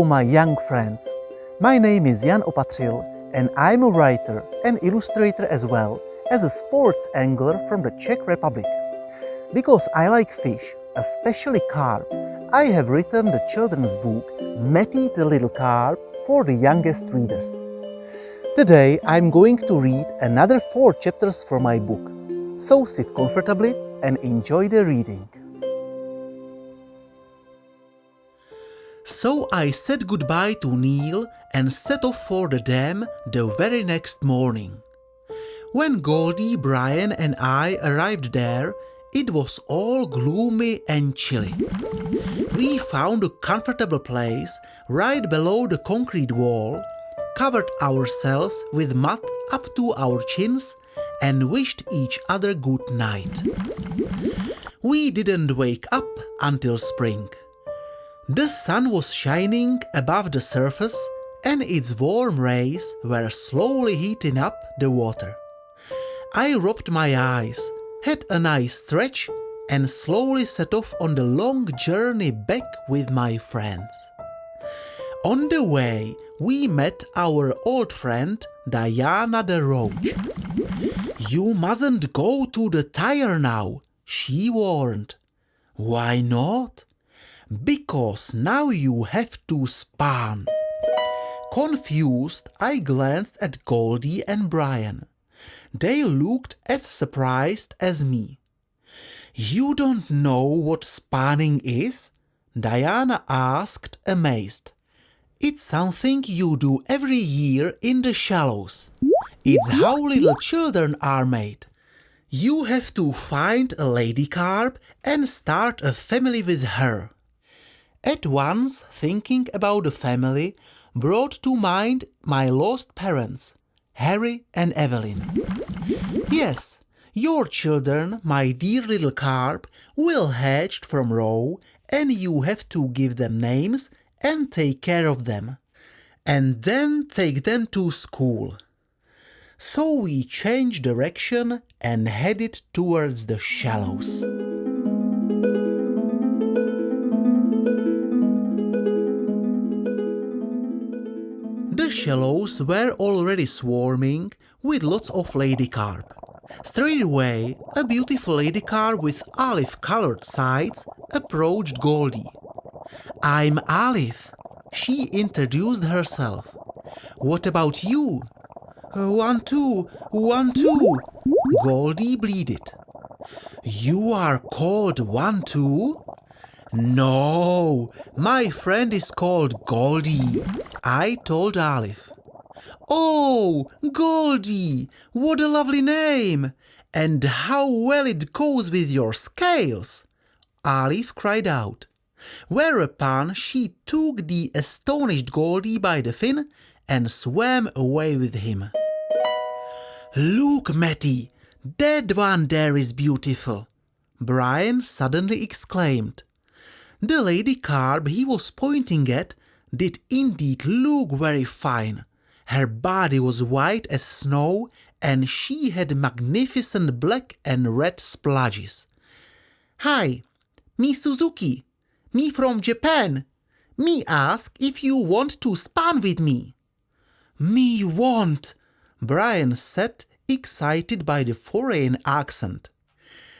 Hello my young friends, my name is Jan Opatril and I'm a writer and illustrator as well as a sports angler from the Czech Republic. Because I like fish, especially carp, I have written the children's book Matty the Little Carp for the youngest readers. Today I'm going to read another 4 chapters from my book, so sit comfortably and enjoy the reading. So I said goodbye to Neil and set off for the dam the very next morning. When Goldie, Brian and I arrived there, it was all gloomy and chilly. We found a comfortable place right below the concrete wall, covered ourselves with mud up to our chins and wished each other good night. We didn't wake up until spring. The sun was shining above the surface and its warm rays were slowly heating up the water. I rubbed my eyes, had a nice stretch and slowly set off on the long journey back with my friends. On the way, we met our old friend Diana the Roach. "You mustn't go to the tire now," she warned. "Why not?" "Because now you have to span." Confused, I glanced at Goldie and Brian. They looked as surprised as me. "You don't know what spanning is?" Diana asked, amazed. "It's something you do every year in the shallows. It's how little children are made. You have to find a lady carp and start a family with her." At once, thinking about the family brought to mind my lost parents, Harry and Evelyn. "Yes, your children, my dear little carp, will hatch from roe and you have to give them names and take care of them. And then take them to school." So we changed direction and headed towards the shallows. The shallows were already swarming with lots of lady carp. Straight away, a beautiful lady carp with olive-colored sides approached Goldie. "I'm Olive," she introduced herself. "What about you?" One, two, Goldie bleated. "You are called 1-2? "No, my friend is called Goldie," I told Olive. "Oh, Goldie, what a lovely name! And how well it goes with your scales!" Olive cried out. Whereupon she took the astonished Goldie by the fin and swam away with him. "Look, Matty, that one there is beautiful!" Brian suddenly exclaimed. The lady carp he was pointing at did indeed look very fine. Her body was white as snow and she had magnificent black and red splodges. "Hi, me Suzuki, me from Japan. Me ask if you want to span with me." "Me want," Brian said, excited by the foreign accent.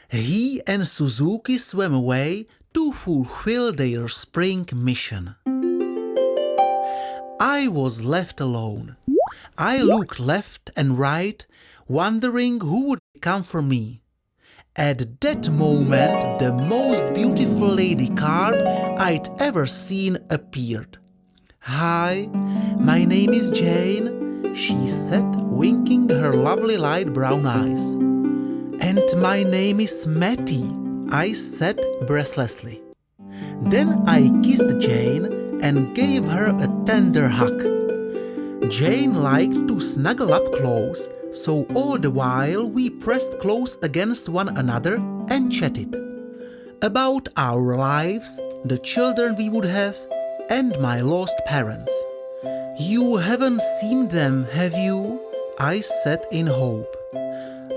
He and Suzuki swam away to fulfill their spring mission. I was left alone. I looked left and right, wondering who would come for me. At that moment, the most beautiful lady carp I'd ever seen appeared. "Hi, my name is Jane," she said, winking her lovely light brown eyes. "And my name is Matty," I said breathlessly. Then I kissed Jane and gave her a tender hug. Jane liked to snuggle up close, so all the while we pressed close against one another and chatted. About our lives, the children we would have, and my lost parents. "You haven't seen them, have you?" I said in hope.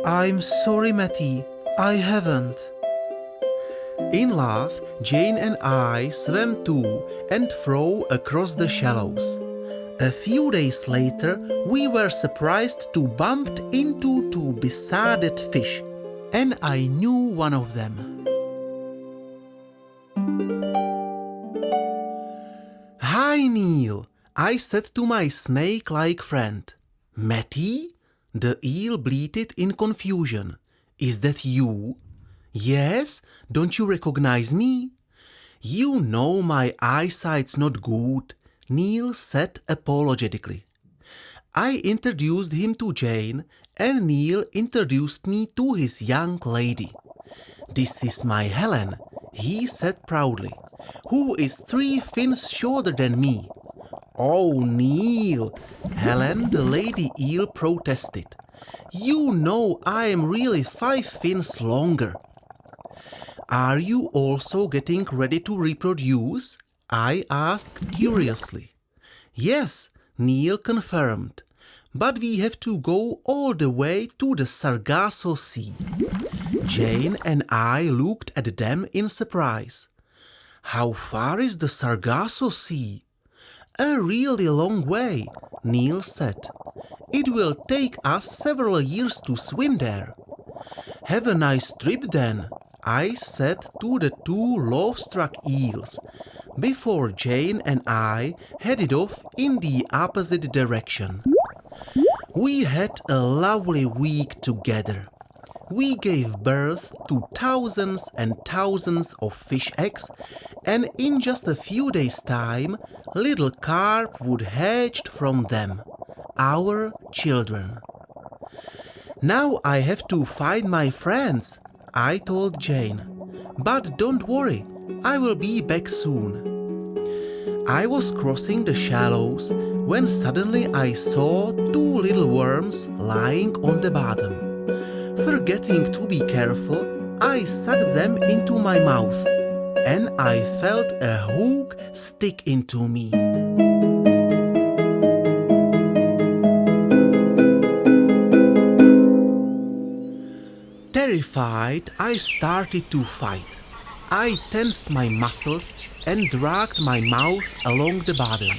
"I'm sorry, Matty, I haven't." In love, Jane and I swam to and fro across the shallows. A few days later, we were surprised to bump into two besotted fish, and I knew one of them. "Hi, Neil," I said to my snake-like friend. "Matty?" the eel bleated in confusion. "Is that you?" "Yes, don't you recognize me?" "You know my eyesight's not good," Neil said apologetically. I introduced him to Jane, and Neil introduced me to his young lady. "This is my Helen," he said proudly, "who is 3 fins shorter than me." "Oh, Neil," Helen the lady eel protested. "You know I am really 5 fins longer." "Are you also getting ready to reproduce?" I asked curiously. "Yes," Neil confirmed, "but we have to go all the way to the Sargasso Sea." Jane and I looked at them in surprise. "How far is the Sargasso Sea?" "A really long way," Neil said. "It will take us several years to swim there." "Have a nice trip then," I said to the 2 love-struck eels, before Jane and I headed off in the opposite direction. We had a lovely week together. We gave birth to thousands and thousands of fish eggs, and in just a few days' time, little carp would hatch from them, our children. "Now I have to find my friends," I told Jane. "But don't worry, I will be back soon." I was crossing the shallows when suddenly I saw 2 little worms lying on the bottom. Forgetting to be careful, I sucked them into my mouth, and I felt a hook stick into me. Terrified, I started to fight. I tensed my muscles and dragged my mouth along the bottom,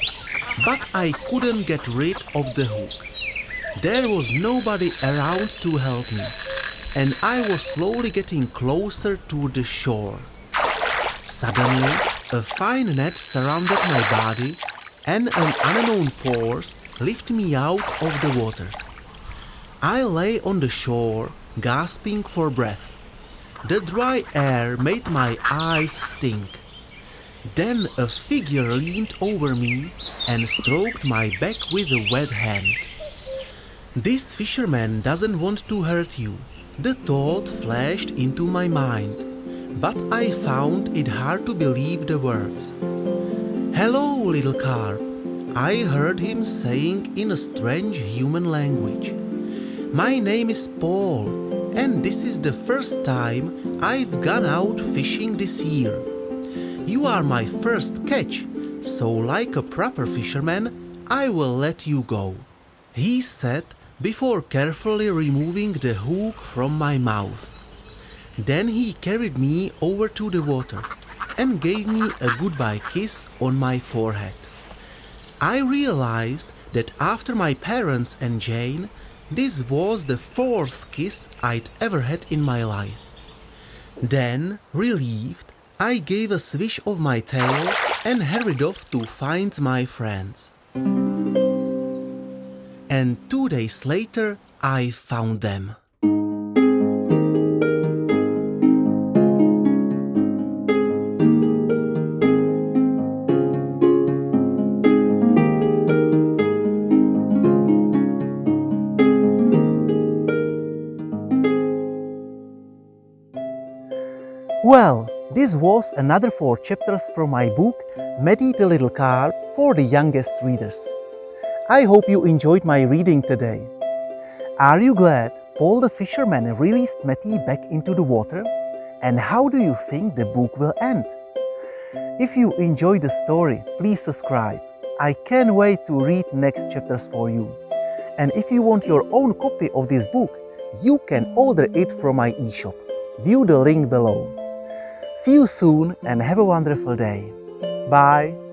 but I couldn't get rid of the hook. There was nobody around to help me, and I was slowly getting closer to the shore. Suddenly, a fine net surrounded my body, and an unknown force lifted me out of the water. I lay on the shore, gasping for breath. The dry air made my eyes stink. Then a figure leaned over me and stroked my back with a wet hand. "This fisherman doesn't want to hurt you," the thought flashed into my mind, but I found it hard to believe the words. "Hello, little carp," I heard him saying in a strange human language. "My name is Paul, and this is the first time I've gone out fishing this year. You are my first catch, so like a proper fisherman, I will let you go," he said before carefully removing the hook from my mouth. Then he carried me over to the water and gave me a goodbye kiss on my forehead. I realized that after my parents and Jane, this was the 4th kiss I'd ever had in my life. Then, relieved, I gave a swish of my tail and hurried off to find my friends. And 2 days later, I found them. Well, this was another 4 chapters from my book, Matty the Little Carp, for the youngest readers. I hope you enjoyed my reading today. Are you glad Paul the fisherman released Matty back into the water? And how do you think the book will end? If you enjoyed the story, please subscribe. I can't wait to read next chapters for you. And if you want your own copy of this book, you can order it from my e-shop. View the link below. See you soon and have a wonderful day. Bye!